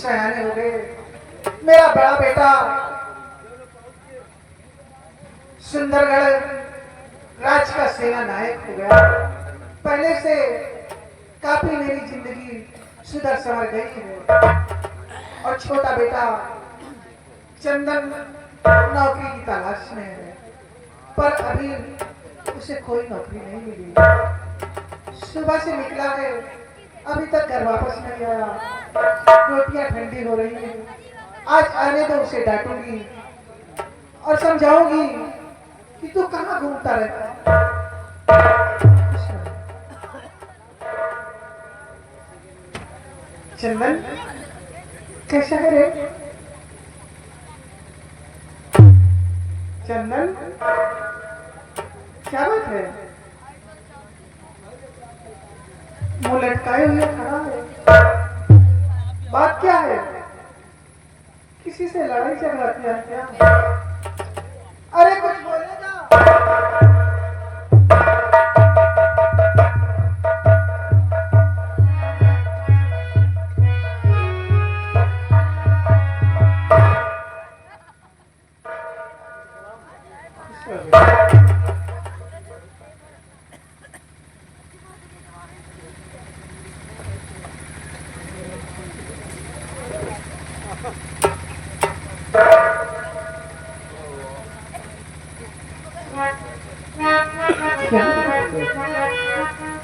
सयाने हो गए। मेरा बड़ा बेटा सुंदरगढ़ राज का सेना नायक हो गया। पहले से काफी मेरी जिंदगी सुधर संवर गई है। और छोटा बेटा चंदन नौकरी की तलाश में है, पर अभी उसे कोई नौकरी नहीं मिली। सुबह से निकला है, अभी तक घर वापस नहीं आया। रोटियां ठंडी हो रही है। आज आने दो, उसे डांटूंगी और समझाऊंगी कि तू कहाँ घूमता रहता है। चंदन कैसा है रे? चंदन क्या बात है? मुंह लटकाए हुए खड़ा है, बात क्या है? किसी से लड़ाई झगड़ा किया क्या? अरे कुछ बोलेगा?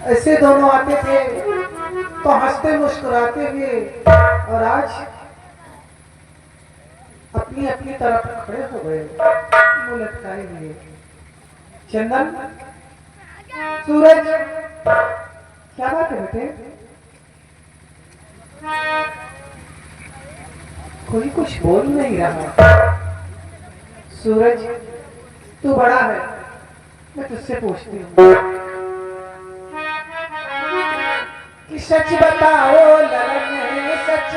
ऐसे दोनों आते थे तो हंसते मुस्कुराते हुए, और आज अपनी अपनी तरफ खड़े हो गए, मुंह लटकाए हुए। चंदन, सूरज, क्या बात है बेटे? कोई कुछ बोल नहीं रहा। सूरज, तू बड़ा है, मैं तुझसे पूछती हूँ कि सच बताओ ललन, सच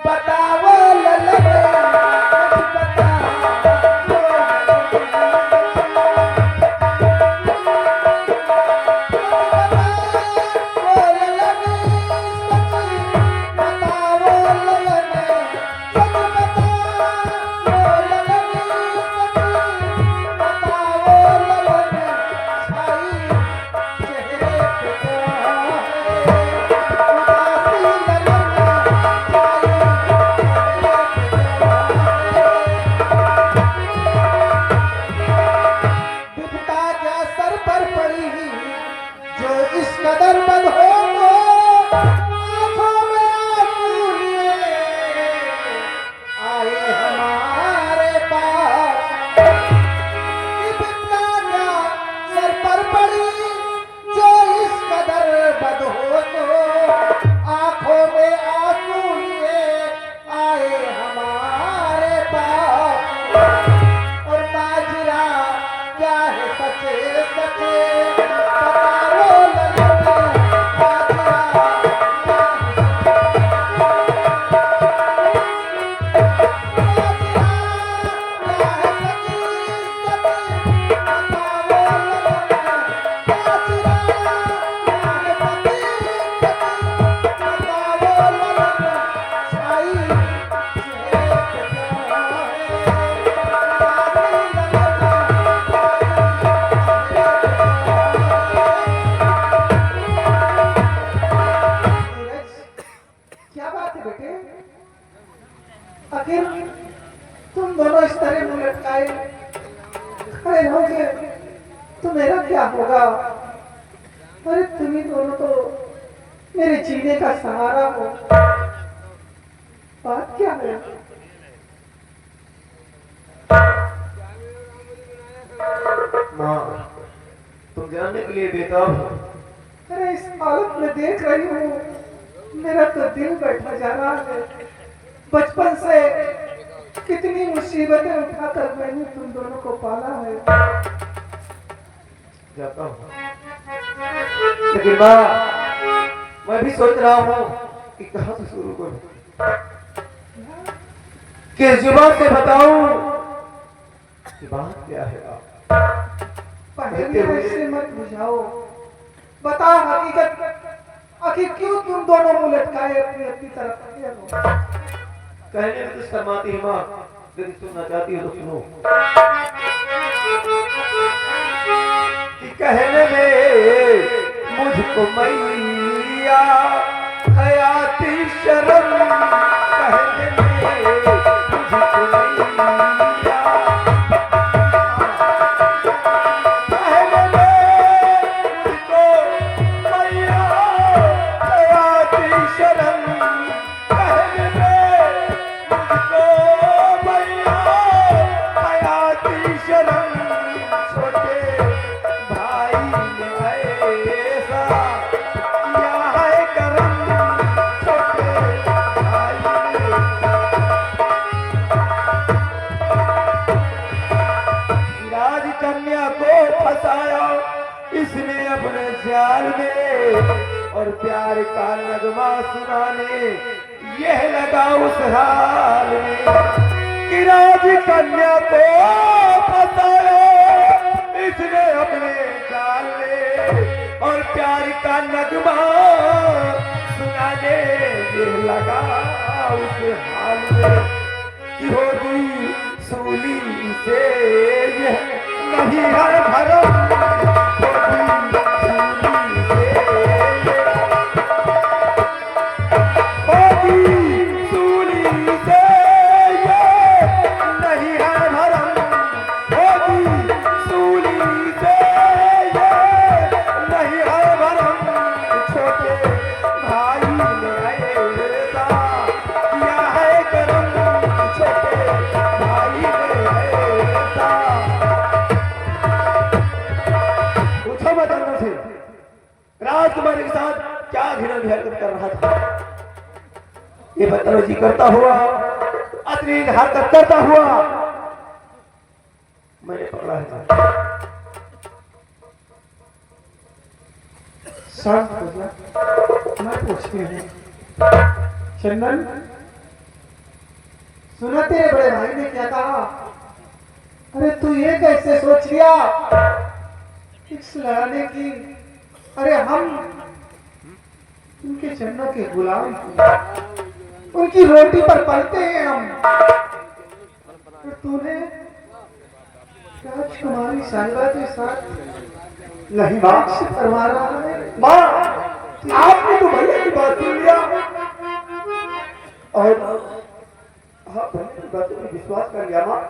बताओ ललन, सच बताओ आखिर तुम दोनों इस तरह मुंह लटकाए खड़े रहोगे तो मेरा क्या होगा? अरे तुम ही दोनों तो मेरे जीने का सहारा हो। बात क्या है? माँ, तुम जानने के लिए बेताब हो। अरे इस हालत में देख रही हूँ, मेरा तो दिल बैठा जा रहा है। बचपन से कितनी मुसीबतें उठाकर मैंने तुम दोनों को पाला है। जाता हूँ, लेकिन माँ, मैं भी सोच रहा हूँ कि कहाँ से शुरू करूँ, किस जुबान से बताऊं कि बात क्या है। आप पहले ऐसे मत बुझाओ, बताओ हकीकत। आखिर क्यों तुम दोनों मुंह लटकाए अपनी अपनी तरफ करते हो? कहने में तो शर्माती है माँ, यदि सुनना चाहती हो तो सुनो। कि कहने में मुझको मैया हयाती शर्म, कहने में मुझको मैया, कहने में मुझको मैया हयाती शर्म, कहने में मुझको मैया हयाती शर्म, छोटे भाई ने ऐसा किया है करम, छोटे भाई ने। राजकन्या को फंसाया इसने अपने जाल में, और प्यार का नगमा सुनाने यह लगा उस हाल में। कि राजकन्या को फंसाया इसने अपने जाल में, और प्यार का नगमा सुनाने यह लगा उस हाल में। कि होगी सूली से यह नहीं है भरम, होगी सूली से होगी सूली से यह नहीं है भरम, होगी सूली से यह नहीं है भरम, छोटे भाई ने ऐसा किया है करम, छोटे भाई ने ऐसा। पूछो मत अंदर से राजकुमारी के साथ क्या घिनौनी हरकत कर रहा था। ये बदतमीजी करता हुआ, अश्लील हरकत करता हुआ मैंने पकड़ा है। शांत हो जा, मैं पूछती हूँ। चंदन, सुना तेरे बड़े भाई ने क्या कहा? अरे तू ये कैसे सोच लिया इस लड़ाने की? अरे हम उनके चरणों के गुलाम हैं, उनकी रोटी पर पलते हैं हम। तो तूने राजकुमारी साहिबा के साथ नहीं माँ, करवा रहा है? माँ आपने तो भैया की बात सुन लिया, और हाँ भैया की बातों पर विश्वास कर लिया माँ।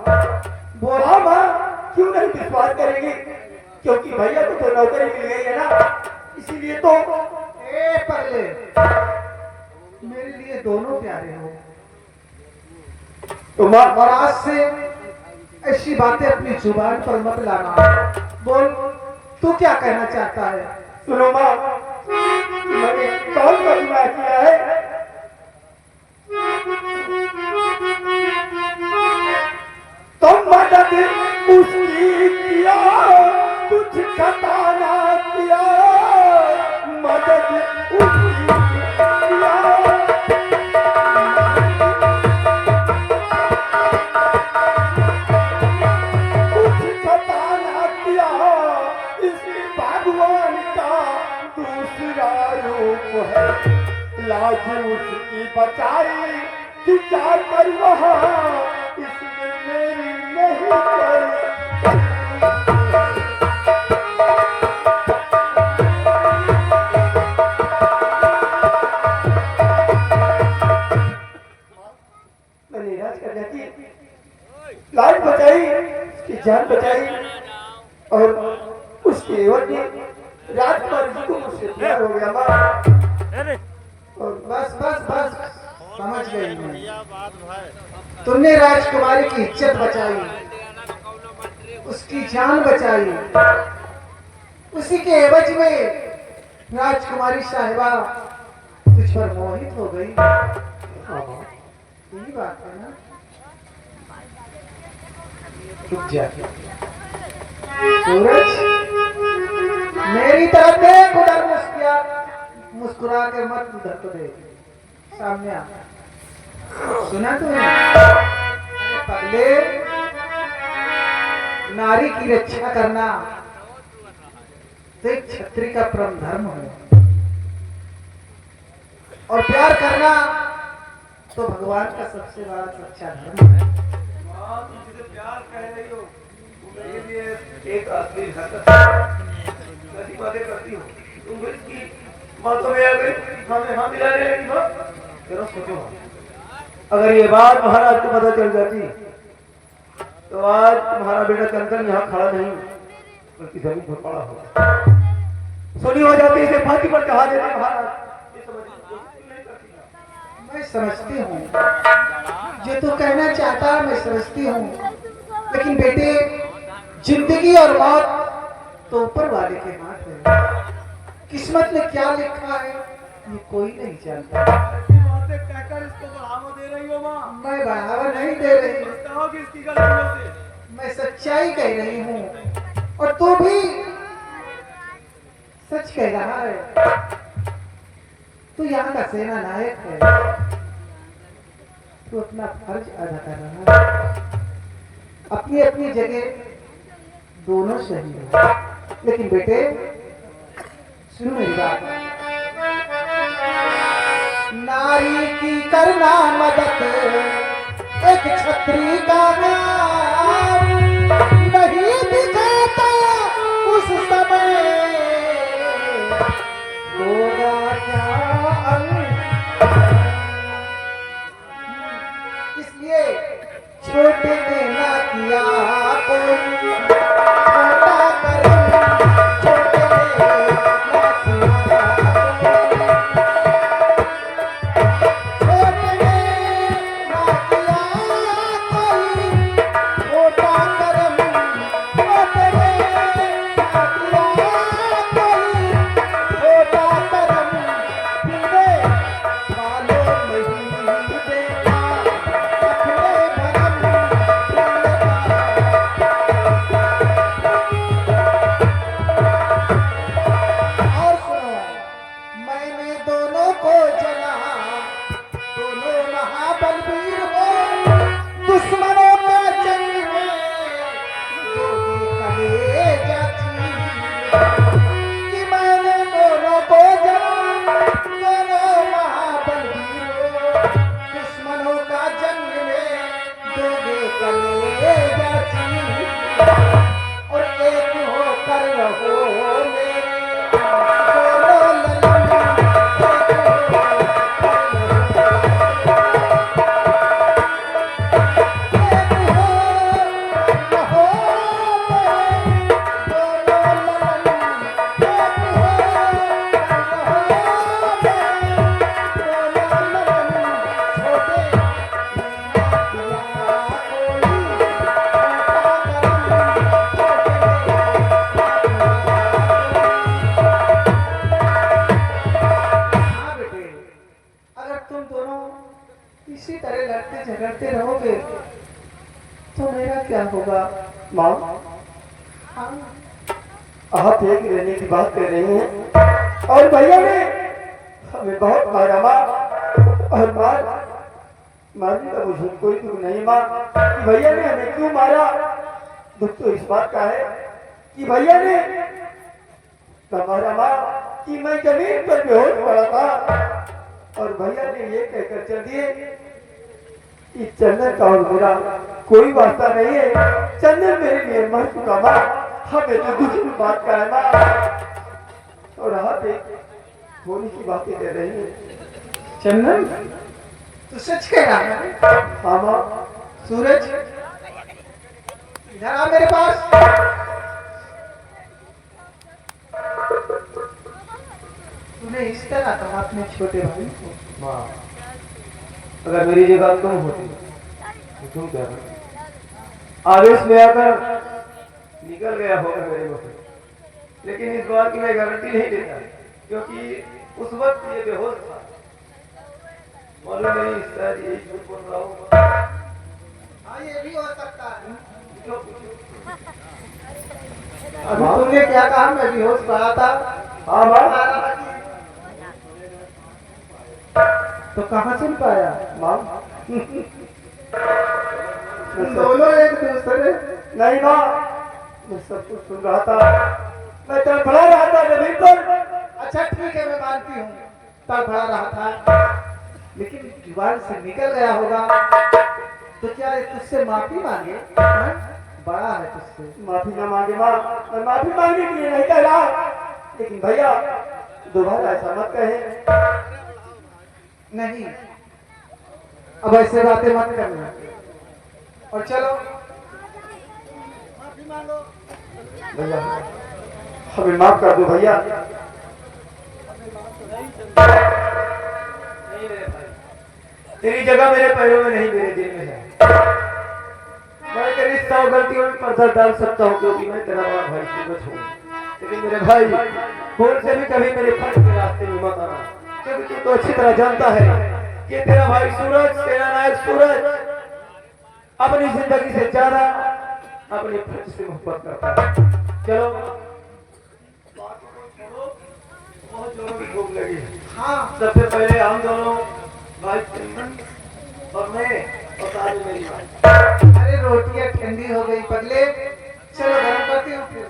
बोला माँ, क्यों नहीं विश्वास करेंगे? क्योंकि भैया को तो नौकरी मिल गई है ना, इसीलिए तो। ए पगले, मेरे लिए दोनों प्यारे हो। तो माँ, और आज से ऐसी बातें अपनी जुबान पर मत लाना। बोल, तू क्या कहना चाहता है? सुनो माँ, मैंने कौन सा गुनाह किया है? तुम मदद उसकी किया, कुछ खता ना किया, मदद उसकी किया। कुछ खता ना किया, इसमें भगवान का दूसरा रूप है। लाज उसकी बचाई कि क्या कर वहाँ, इसमें मेरी नहीं कोई। मैंने इलाज करने की लाज बचाई, उसकी जान बचाई, और उसके एवज में राजकुमार जी को मुझसे प्यार हो गया माँ। और बस बस बस, समझ गई मैं। तुमने राजकुमारी की इज्जत बचाई, उसकी जान बचाई, उसी के एवज में राजकुमारी साहिबा तुझ पर मोहित हो गई। यही बात है ना? चुप जा। सूरज, मेरी तरफ देख, उधर मुस्कुरा के मत उधर तो देख, सामने आ। सुना तूने? अरे पगले, नारी की रक्षा करना तो एक क्षत्रिय का परम धर्म है। और प्यार करना तो भगवान का सबसे बड़ा सच्चा धर्म है। माँ तुम जिसे प्यार कह रही हो वो मेरे लिए एक आखिरी हरकत है। ऐसी बातें करती हो तुम इसकी माँ तो मैं अगर हमें हाँ मिला रहे हैं माँ जरा सोचो अगर ये बात महाराज को पता चल जाती तो आज तुम्हारा बेटा चंदन यहाँ खड़ा नहीं बल्कि जमीन पर पड़ा होगा। सुनी हो जाती इसे फांसी पर चढ़ा देते महाराज। ये समझने की कोशिश क्यों नहीं करती? मैं समझती हूँ जो तू कहना चाहता है, मैं समझती हूँ, लेकिन बेटे जिंदगी और मौत तो ऊपर वाले के हाथ है। किस्मत में क्या लिखा है ये कोई नहीं जानता। बातें कहकर इसको बढ़ावा दे रही हो माँ? मैं बढ़ावा नहीं दे रही, बताओ कि इसकी गलतियों से मैं सच्चाई कह रही हूँ और तू भी सच कह रहा है। तू यहाँ का सेना नायक है, तू अपना फर्ज अदा कर रहा है। अपनी अपनी जगह दोनों सही है, लेकिन बेटे सुनो मेरी बात। नारी की करना मदद एक छत्री का नाम नहीं दिखाता उस समय होगा क्या इसलिए छोटे ने ना किया कोई छोटा कर्म, छोटे ने ना किया छोटे ने ना किया कोई छोटा कर्म, छोटे ने ना किया कोई छोटा कर्म, पीने वालों नहीं देखा अपने भरम और सुनो मैंने दोनों को जना, दोनों महाबलवीर हो दुश्मनों का जंग में दोगे कलेजा चीर। कि मैंने दोनों को जना, दोनों महाबलवीर हो दुश्मनों का जंग में दोगे कलेजा चीर। और एक होकर रहो मेरे दोनों ललन, हाँ बेटे, अगर तुम दोनों इसी तरह लड़ते झगड़ते रहोगे तो मेरा क्या होगा? माँ हाँ आप एक रहने की बात कर रही हैं और भैया ने हमें बहुत मारा माँ। और मारने का मुझे कोई दुख नहीं माँ कि भैया ने हमें क्यों मारा। दुख तो इस बात का है कि भैया ने मारा माँ कि मैं जमीन पर बेहोश पड़ा था और भैया ने ये कहकर चल दिए कि चंदन का और मेरा कोई वास्ता नहीं है, चंदन मेरे लिए मर चुका माँ। हमें तो दूसरी बात का है माँ। और आप एक होने की बातें कर रही हैं। चंदन तू सच कह रहा है? हाँ माँ। सूरज इधर आ मेरे पास। तूने इस तरह कहा अपने छोटे भाई को? माँ अगर मेरी जगह तुम होती तो तुम क्या करती? आवेश में आकर निकल गया होगा मेरे मुंह से, लेकिन इस बात की मैं गारंटी नहीं देता क्योंकि उस वक्त ये बेहोश था। मालूम नहीं शायद यही झूठ बोल रहा हूँ। हाँ ये भी हो सकता है। पूछो पूछो। अभी तुमने क्या कहा? मैं बेहोश पड़ा था। हाँ माँ। तो कहाँ सुन पाया? माँ तुम दोनों एक दूसरे? नहीं माँ मैं सब कुछ सुन रहा था, मैं तड़फड़ा रहा था जमीन पर। अच्छा ठीक है, मैं मानती हूँ तड़फड़ा रहा था, लेकिन जुबान से निकल गया होगा, तो क्या ये तुझसे माफी मांगे? हाँ? बड़ा है तुझसे। माफी ना मांगे माँ, मैं माफी मांगने के लिए नहीं कह रहा, लेकिन भैया दोबारा ऐसा मत कहे। नहीं, अब ऐसे बातें मत करना, और चलो भैया हमें माफ कर दो भैया। नहीं मेरे भाई, तेरी जगह मेरे पैरों में नहीं, मेरे दिल में है। मैं तेरी 100 गलतियों में पत्थर डाल सकता हूँ, क्योंकि मैं तेरा बड़ा भाई सूरज हूँ, लेकिन मेरे भाई भूल से भी कभी मेरे फर्ज के रास्ते में मत आना, क्योंकि तू तो अच्छी तरह जानता है कि तेरा भाई सूरज, तेरा नायक सूरज अपनी जिंदगी से ज्यादा अपने फर्ज से मोहब्बत करता है। चलो बहुत जोरों की भूख लगी है। हाँ सबसे पहले हम दोनों भाई चंदन और मैं और साथ में मेरी भाई। अरे रोटियां ठंडी हो गई पगले, चलो गर्म करती हूँ फिर।